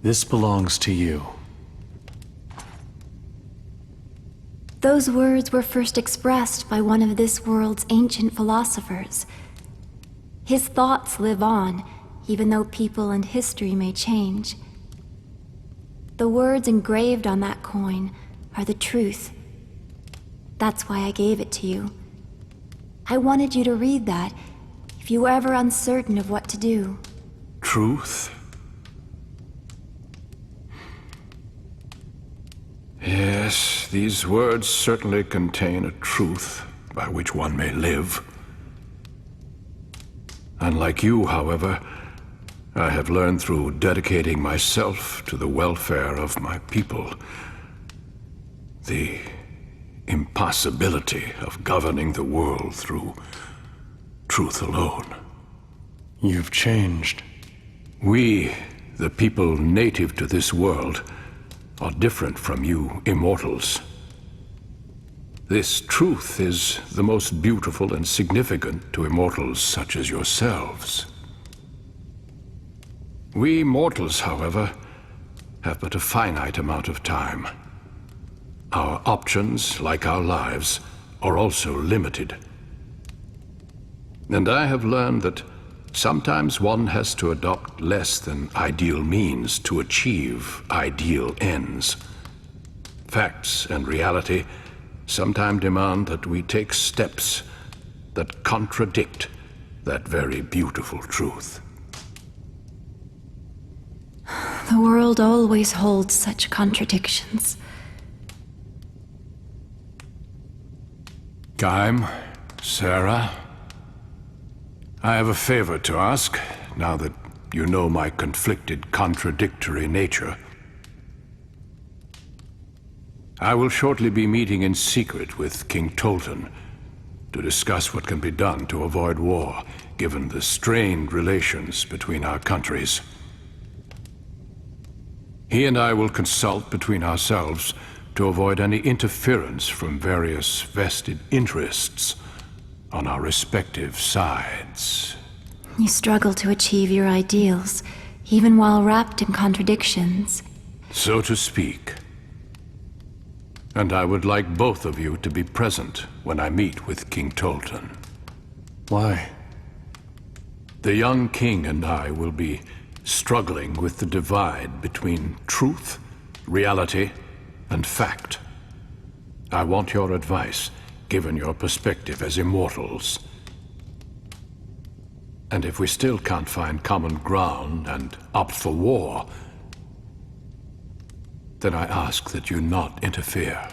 This belongs to you. Those words were first expressed by one of this world's ancient philosophers. His thoughts live on, even though people and history may change. The words engraved on that coin are the truth. That's why I gave it to you. I wanted you to read that, if you were ever uncertain of what to do. Truth? Yes, these words certainly contain a truth by which one may live. Unlike you, however, I have learned through dedicating myself to the welfare of my people the impossibility of governing the world through truth alone. You've changed. We, the people native to this world, are different from you immortals. This truth is the most beautiful and significant to immortals such as yourselves. We mortals, however, have but a finite amount of time. Our options, like our lives, are also limited. And I have learned that sometimes one has to adopt less than ideal means to achieve ideal ends. Facts and reality sometimes demand that we take steps that contradict that very beautiful truth. The world always holds such contradictions. Gaim, Sarah, I have a favor to ask, now that you know my conflicted, contradictory nature. I will shortly be meeting in secret with King Tolton to discuss what can be done to avoid war, given the strained relations between our countries. He and I will consult between ourselves to avoid any interference from various vested interests on our respective sides. You struggle to achieve your ideals, even while wrapped in contradictions. So to speak. And I would like both of you to be present when I meet with King Tolton. Why? The young king and I will be struggling with the divide between truth, reality, and fact. I want your advice, given your perspective as immortals. And if we still can't find common ground and opt for war, then I ask that you not interfere.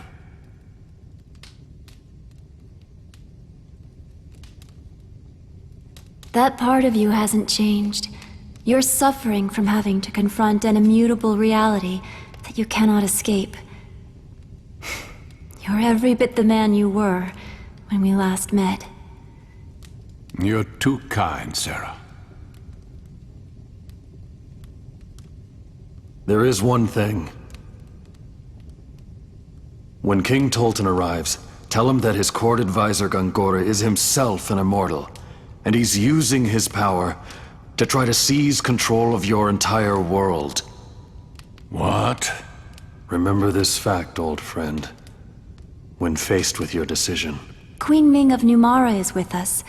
That part of you hasn't changed. You're suffering from having to confront an immutable reality that you cannot escape. You're every bit the man you were when we last met. You're too kind, Sarah. There is one thing. When King Tolton arrives, tell him that his court advisor Gangora is himself an immortal, and he's using his power to try to seize control of your entire world. What? Remember this fact, old friend, when faced with your decision. Queen Ming of Numara is with us.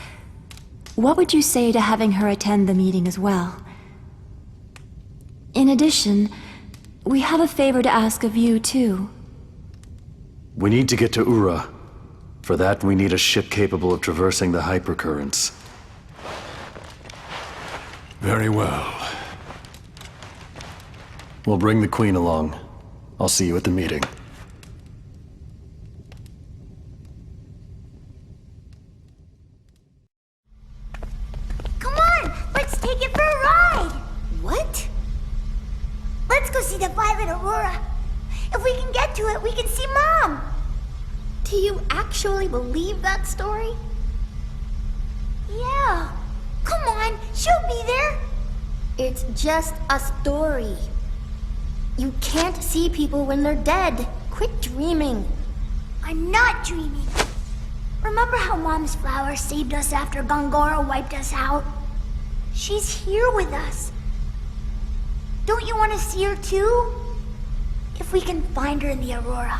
What would you say to having her attend the meeting as well? In addition, we have a favor to ask of you, too. We need to get to Ura. For that, we need a ship capable of traversing the hypercurrents. Very well. We'll bring the Queen along. I'll see you at the meeting. Come on, let's take it for a ride! What? Let's go see the Violet Aurora. If we can get to it, we can see Mom! Do you actually believe that story? Yeah. Come on, she'll be there. It's just a story. You can't see people when they're dead. Quit dreaming. I'm not dreaming. Remember how Mom's flower saved us after Gangora wiped us out? She's here with us. Don't you want to see her too? If we can find her in the Aurora,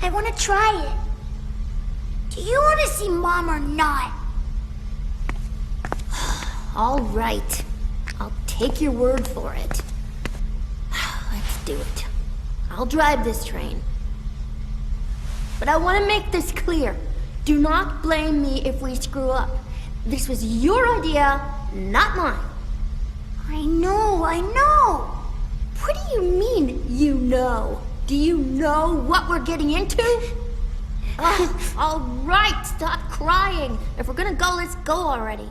I want to try it. Do you want to see Mom or not? All right. I'll take your word for it. Let's do it. I'll drive this train. But I want to make this clear. Do not blame me if we screw up. This was your idea, not mine. I know, I know. What do you mean, you know? Do you know what we're getting into? All right, stop crying. If we're gonna go, let's go already.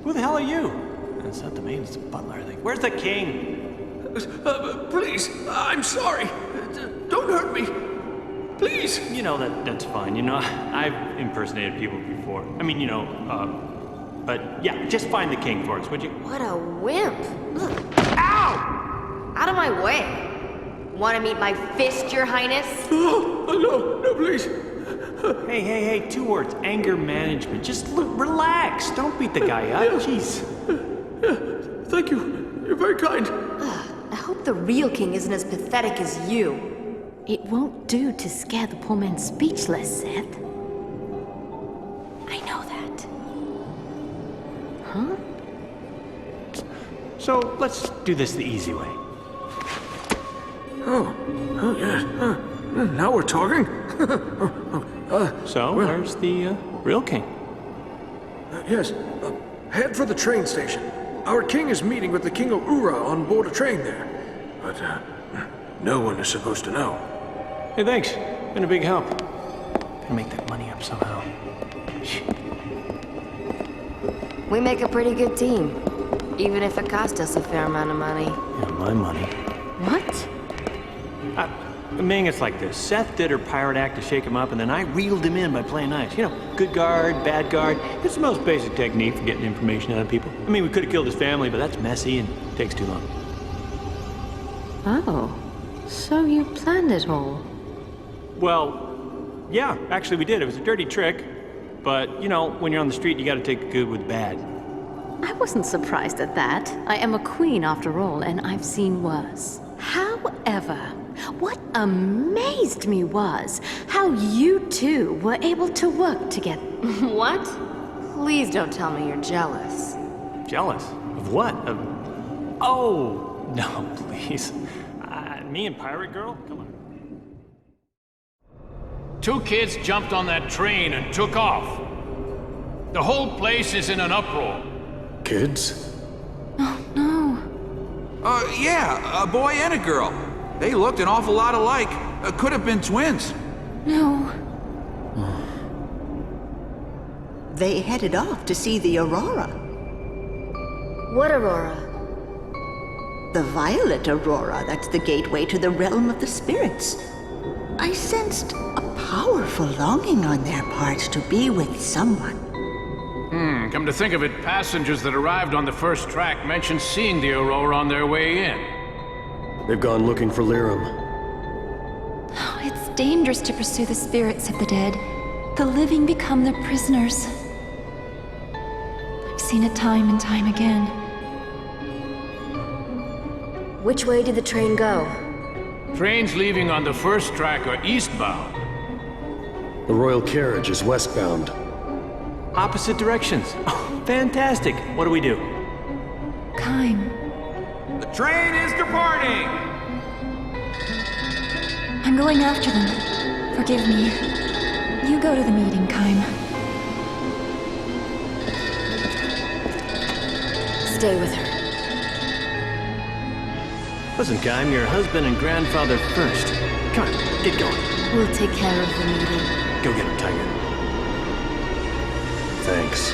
Who the hell are you? That's not the maid, it's the butler, I think. Where's the king? Please, I'm sorry. Don't hurt me. Please. You know, that's fine. You know, I've impersonated people before. I mean, you know, but yeah, just find the king for us, would you? What a wimp. Look, Ow! Out of my way. Want to meet my fist, Your Highness? Oh, no, please. Hey, 2 words. Anger management. Just relax. Don't beat the guy up. Jeez. Thank you. You're very kind. I hope the real king isn't as pathetic as you. It won't do to scare the poor man speechless, Seth. I know that. Huh? So, let's do this the easy way. Oh, yes. Now we're talking. So, where's the real king? Yes. Head for the train station. Our king is meeting with the King of Ura on board a train there. But, no one is supposed to know. Hey, thanks. Been a big help. Gotta make that money up somehow. We make a pretty good team, even if it cost us a fair amount of money. Yeah, my money. What? Ming, it's like this. Seth did her pirate act to shake him up, and then I reeled him in by playing nice. You know, good guard, bad guard. It's the most basic technique for getting information out of people. I mean, we could have killed his family, but that's messy and takes too long. Oh, so you planned it all? Well, yeah, actually we did. It was a dirty trick. But, you know, when you're on the street, you gotta take the good with the bad. I wasn't surprised at that. I am a queen after all, and I've seen worse. However, what amazed me was how you two were able to work together. What? Please don't tell me you're jealous. Jealous? Of what? Of... Oh, no, please. Me and Pirate Girl? Come on. 2 kids jumped on that train and took off. The whole place is in an uproar. Kids? Yeah, a boy and a girl. They looked an awful lot alike. Could have been twins. No. They headed off to see the Aurora. what Aurora? The Violet Aurora, that's the gateway to the realm of the spirits. I sensed a powerful longing on their parts to be with someone. Come to think of it, passengers that arrived on the first track mentioned seeing the Aurora on their way in. They've gone looking for Lirum. Oh, it's dangerous to pursue the spirits of the dead. The living become their prisoners. I've seen it time and time again. Which way did the train go? Trains leaving on the first track are eastbound. The royal carriage is westbound. Opposite directions. Oh, fantastic. What do we do? Kaim, The train is departing! I'm going after them. Forgive me. You go to the meeting, Kaim. Stay with her. Listen, Kaim, your husband and grandfather first. Come on, get going. We'll take care of the meeting. Go get him, Tiger. Thanks.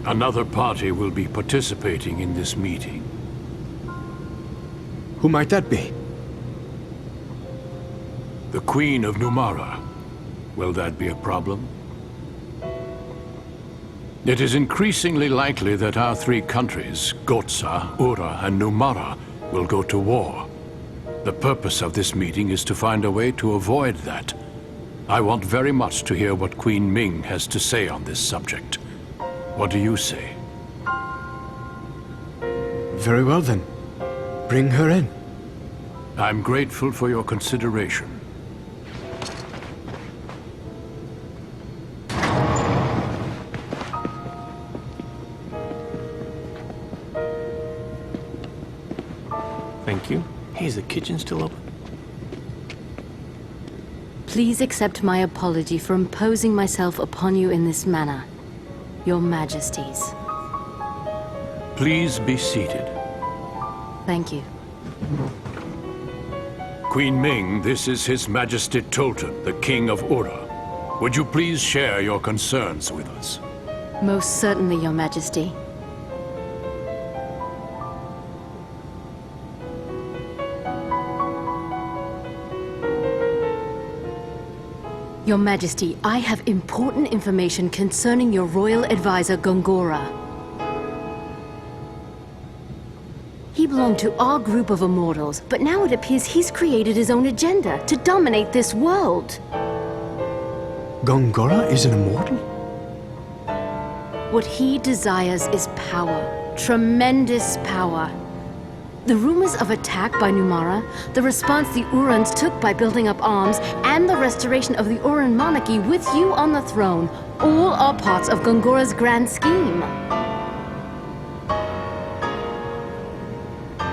Another party will be participating in this meeting. Who might that be? The Queen of Numara. Will that be a problem? It is increasingly likely that our three countries, Gotza, Ura, and Numara, will go to war. The purpose of this meeting is to find a way to avoid that. I want very much to hear what Queen Ming has to say on this subject. What do you say? Very well then. Bring her in. I'm grateful for your consideration. Thank you. Hey, is the kitchen still open? Please accept my apology for imposing myself upon you in this manner, Your Majesties. Please be seated. Thank you. Queen Ming, this is His Majesty Tolton, the King of Ura. Would you please share your concerns with us? Most certainly, Your Majesty. Your Majesty, I have important information concerning your royal advisor, Gongora. He belonged to our group of immortals, but now it appears he's created his own agenda to dominate this world. Gongora is an immortal? What he desires is power. Tremendous power. The rumors of attack by Numara, the response the Urans took by building up arms, and the restoration of the Uran monarchy with you on the throne, all are parts of Gongora's grand scheme.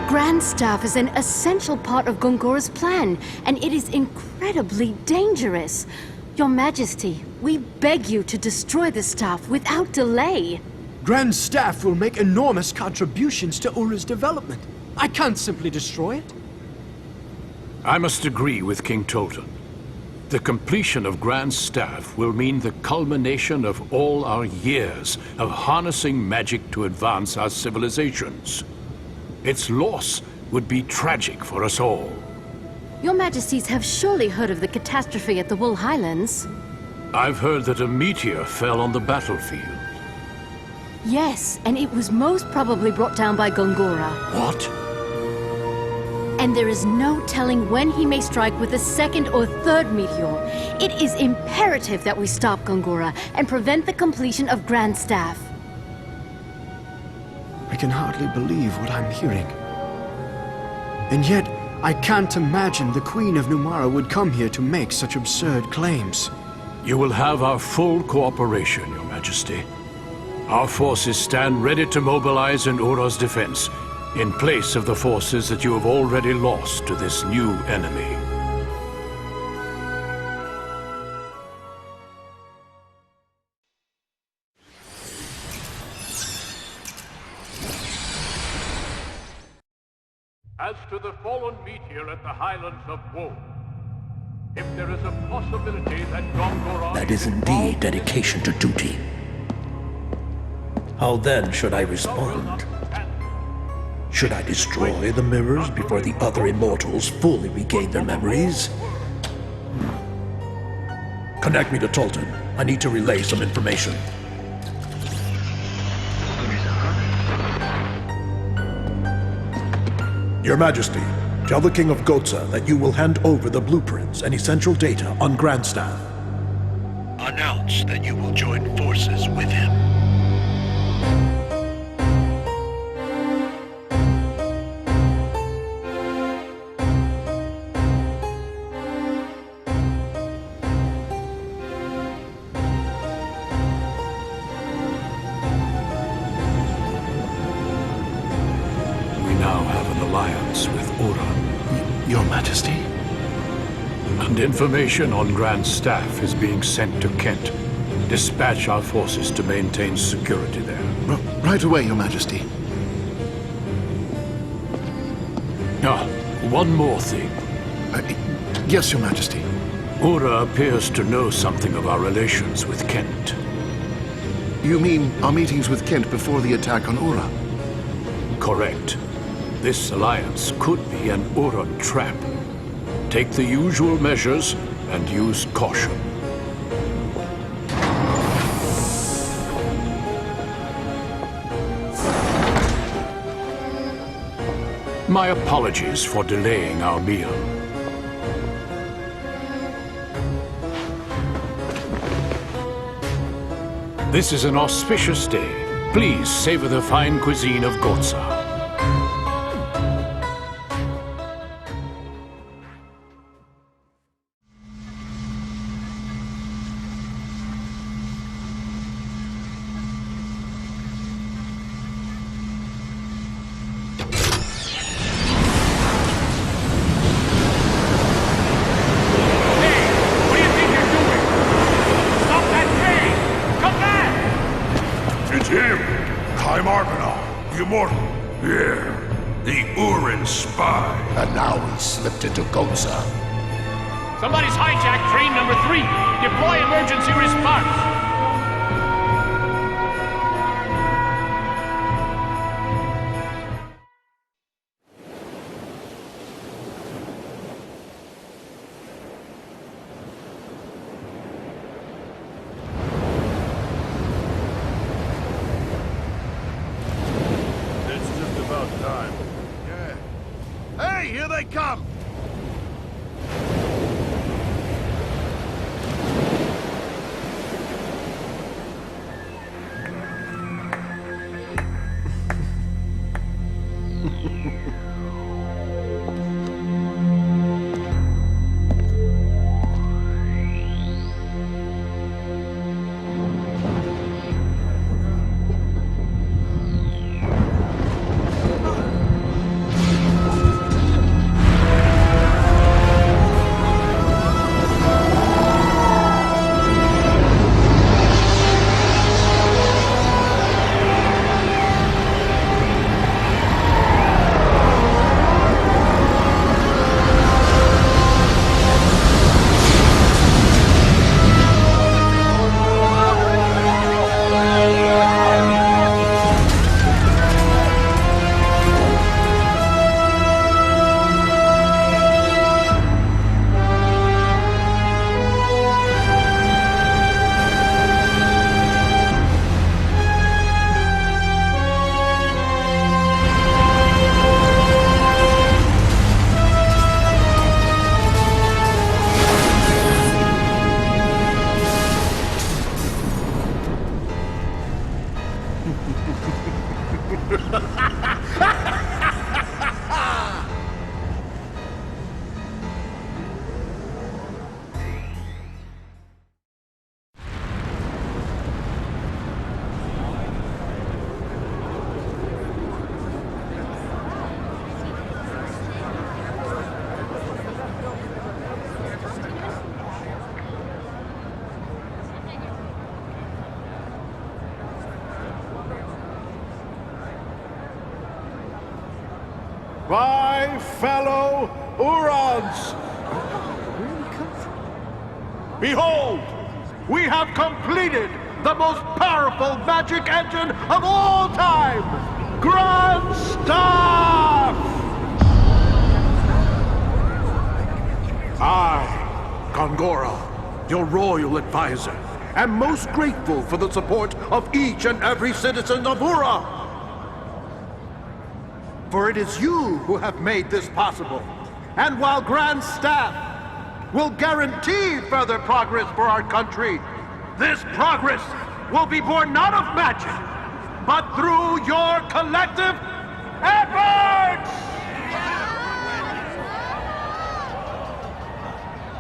Grand Staff is an essential part of Gongora's plan, and it is incredibly dangerous. Your Majesty, we beg you to destroy the staff without delay. Grand Staff will make enormous contributions to Ura's development. I can't simply destroy it. I must agree with King Tolton. The completion of Grand Staff will mean the culmination of all our years of harnessing magic to advance our civilizations. Its loss would be tragic for us all. Your Majesties have surely heard of the catastrophe at the Wool Highlands. I've heard that a meteor fell on the battlefield. Yes, and it was most probably brought down by Gongora. What? And there is no telling when he may strike with a second or third meteor. It is imperative that we stop Gongora and prevent the completion of Grand Staff. I can hardly believe what I'm hearing. And yet, I can't imagine the Queen of Numara would come here to make such absurd claims. You will have our full cooperation, Your Majesty. Our forces stand ready to mobilize in Ura's defense, in place of the forces that you have already lost to this new enemy. As to the fallen meteor at the Highlands of Woe, if there is a possibility that Gongora... That is indeed dedication to duty. How then should I respond? Should I destroy the mirrors before the other immortals fully regain their memories? Connect me to Tolton. I need to relay some information. Your Majesty, tell the King of Gotza that you will hand over the blueprints and essential data on Grandstaff. Announce that you will join forces with him. With Ura. Your Majesty? And information on Grand Staff is being sent to Kent. Dispatch our forces to maintain security there. Right away, Your Majesty. One more thing. Yes, Your Majesty. Ura appears to know something of our relations with Kent. You mean our meetings with Kent before the attack on Ura? Correct. This alliance could be an Uran trap. Take the usual measures and use caution. My apologies for delaying our meal. This is an auspicious day. Please savor the fine cuisine of Gotza. Slipped into Gotza. Somebody's hijacked train number 3. Deploy emergency response. It's just about time. Hey, here they come! My fellow Urans! Behold, we have completed the most powerful magic engine of all time! Grand Staff! I, Gongora, your royal advisor, am most grateful for the support of each and every citizen of Ura. For it is you who have made this possible. And while Grand Staff will guarantee further progress for our country, this progress will be born not of magic, but through your collective efforts!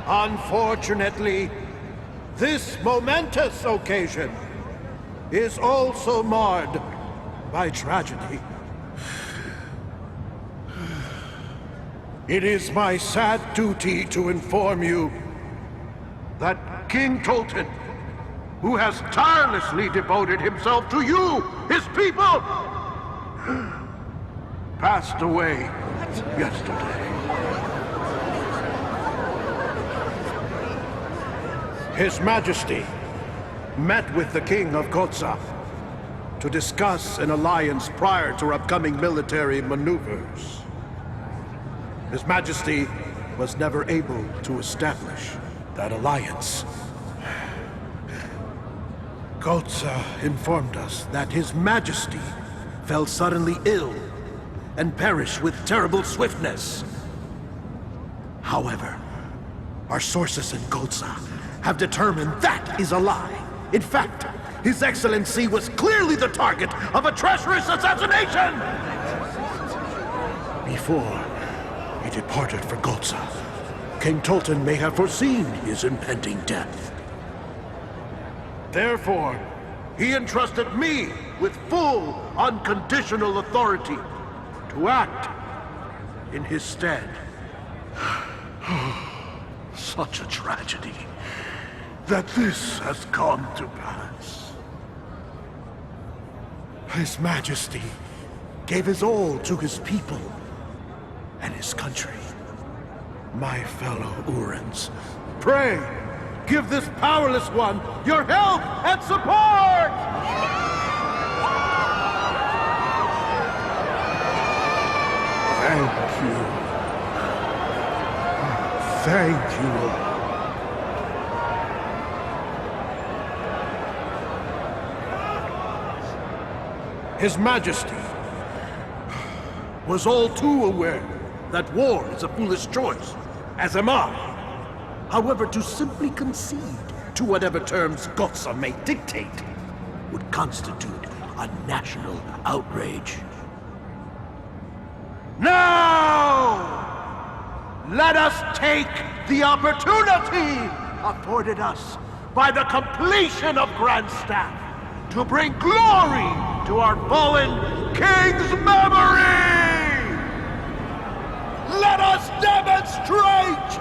Unfortunately, this momentous occasion is also marred by tragedy. It is my sad duty to inform you that King Tolton, who has tirelessly devoted himself to you, his people, passed away yesterday. His Majesty, met with the King of Gotza to discuss an alliance prior to upcoming military maneuvers. His Majesty was never able to establish that alliance. Gotza informed us that His Majesty fell suddenly ill and perished with terrible swiftness. However, our sources in Gotza have determined that is a lie. In fact, His Excellency was clearly the target of a treacherous assassination! Before he departed for Gotza, King Tolton may have foreseen his impending death. Therefore, he entrusted me with full, unconditional authority to act in his stead. Such a tragedy that this has come to pass. His Majesty gave his all to his people and his country. My fellow Urans, pray, give this powerless one your help and support! Thank you. Thank you. His Majesty was all too aware that war is a foolish choice, as am I. However, to simply concede to whatever terms Gotza may dictate would constitute a national outrage. Now, let us take the opportunity afforded us by the completion of Grandstaff to bring glory to our fallen king's memory! Let us demonstrate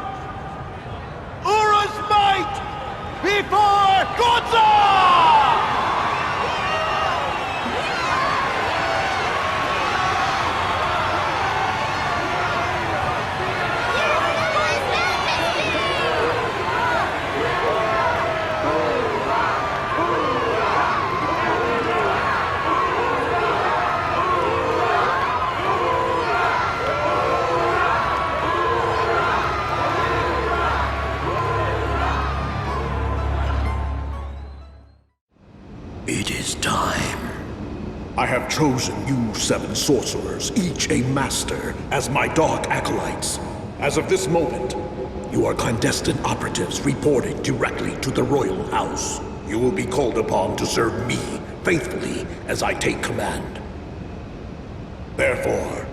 Ura's might before Gotza! It is time. I have chosen you 7 sorcerers, each a master, as my dark acolytes. As of this moment, you are clandestine operatives reporting directly to the royal house. You will be called upon to serve me faithfully as I take command. Therefore,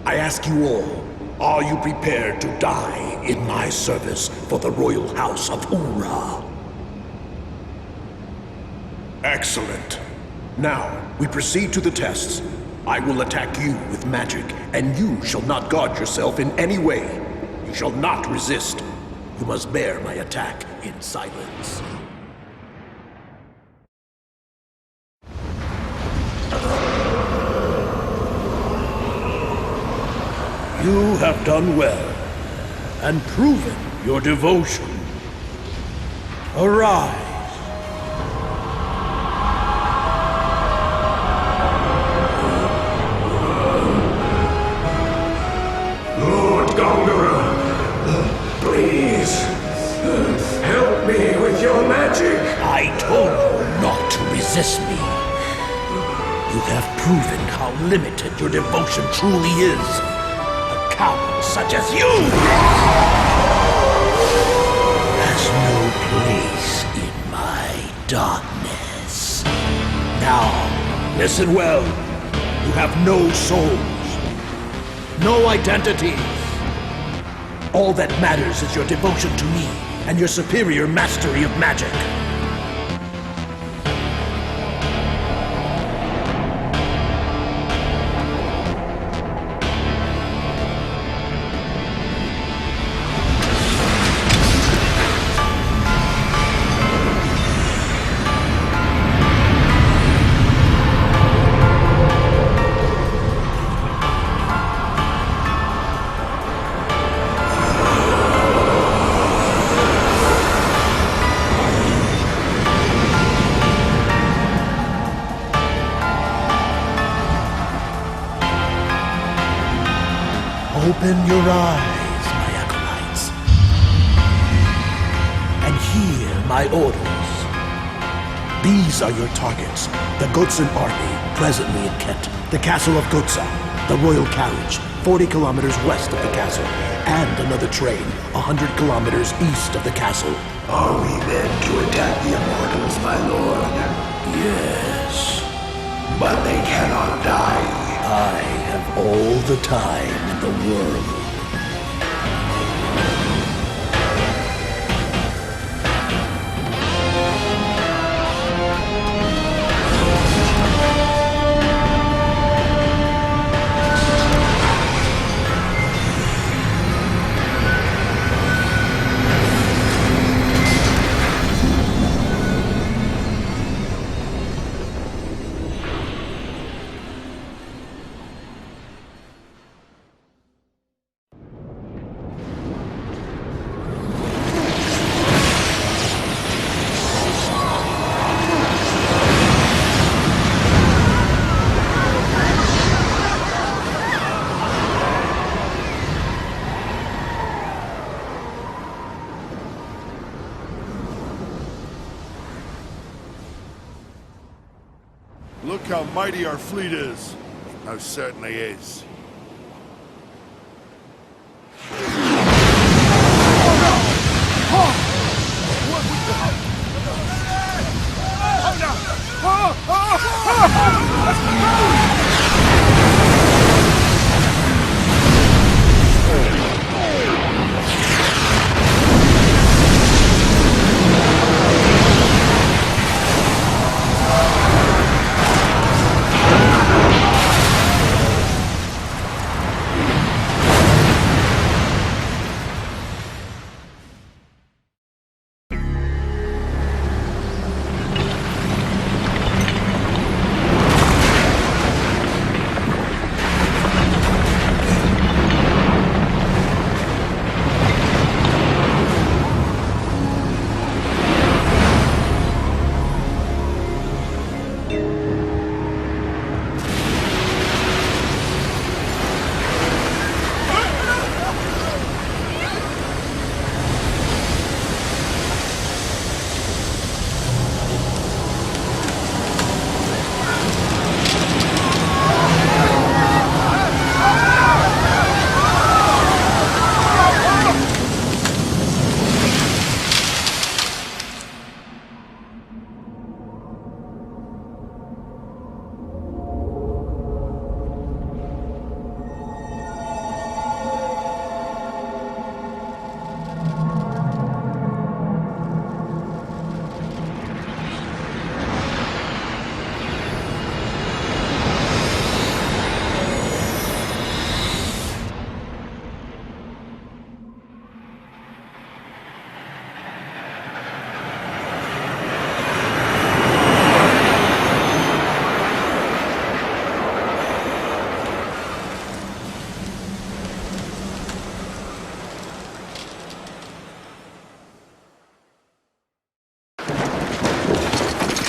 I ask you all, are you prepared to die in my service for the royal house of Ura? Excellent. Now, we proceed to the tests. I will attack you with magic, and you shall not guard yourself in any way. You shall not resist. You must bear my attack in silence. You have done well, and proven your devotion. Arise. I told you not to resist me. You have proven how limited your devotion truly is. A coward such as you has no place in my darkness. Now, listen well. You have no souls, no identities. All that matters is your devotion to me and your superior mastery of magic. Open your eyes, my acolytes, and hear my orders. These are your targets. The Gotsan army, presently in Kent. The castle of Gotsa, the royal carriage, 40 kilometers west of the castle, and another train, 100 kilometers east of the castle. Are we meant to attack the immortals, my lord? Yes. But they cannot die. I have all the time in the world. Look how mighty our fleet is. Most certainly is.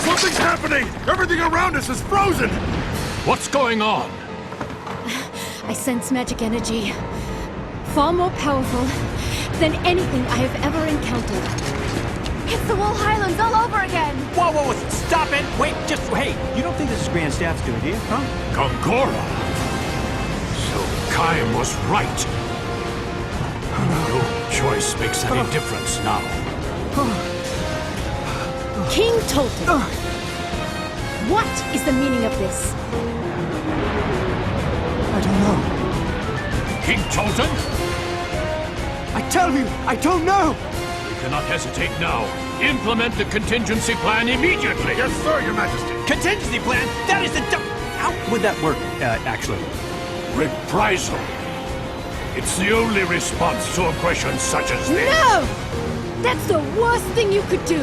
Something's happening! Everything around us is frozen! What's going on? I sense magic energy. Far more powerful than anything I have ever encountered. It's the Wool Highlands all over again! Whoa, whoa, whoa, stop it! Wait, hey, you don't think this is Grand Staff's doing, do you? Huh? Gongora! So Kaim was right. No choice makes any difference now. King Tolton! What is the meaning of this? I don't know. King Tolton? I tell you, I don't know! We cannot hesitate now. Implement the contingency plan immediately. Yes, sir, Your Majesty. Contingency plan? That is the How would that work, actually? Reprisal. It's the only response to a question such as this. No! That's the worst thing you could do!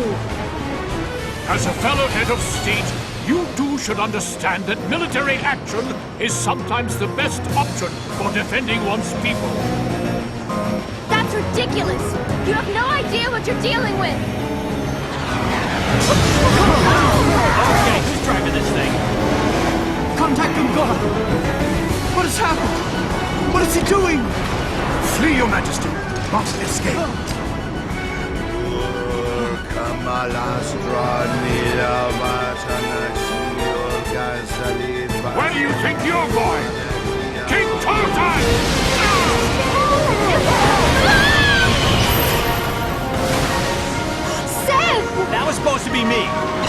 As a fellow head of state, you too should understand that military action is sometimes the best option for defending one's people. That's ridiculous! You have no idea what you're dealing with! Okay, who's driving this thing? Contact Gongora! What has happened? What is he doing? Flee, Your Majesty! Must escape! Where do you think you're going? King Tolton! That was supposed to be me.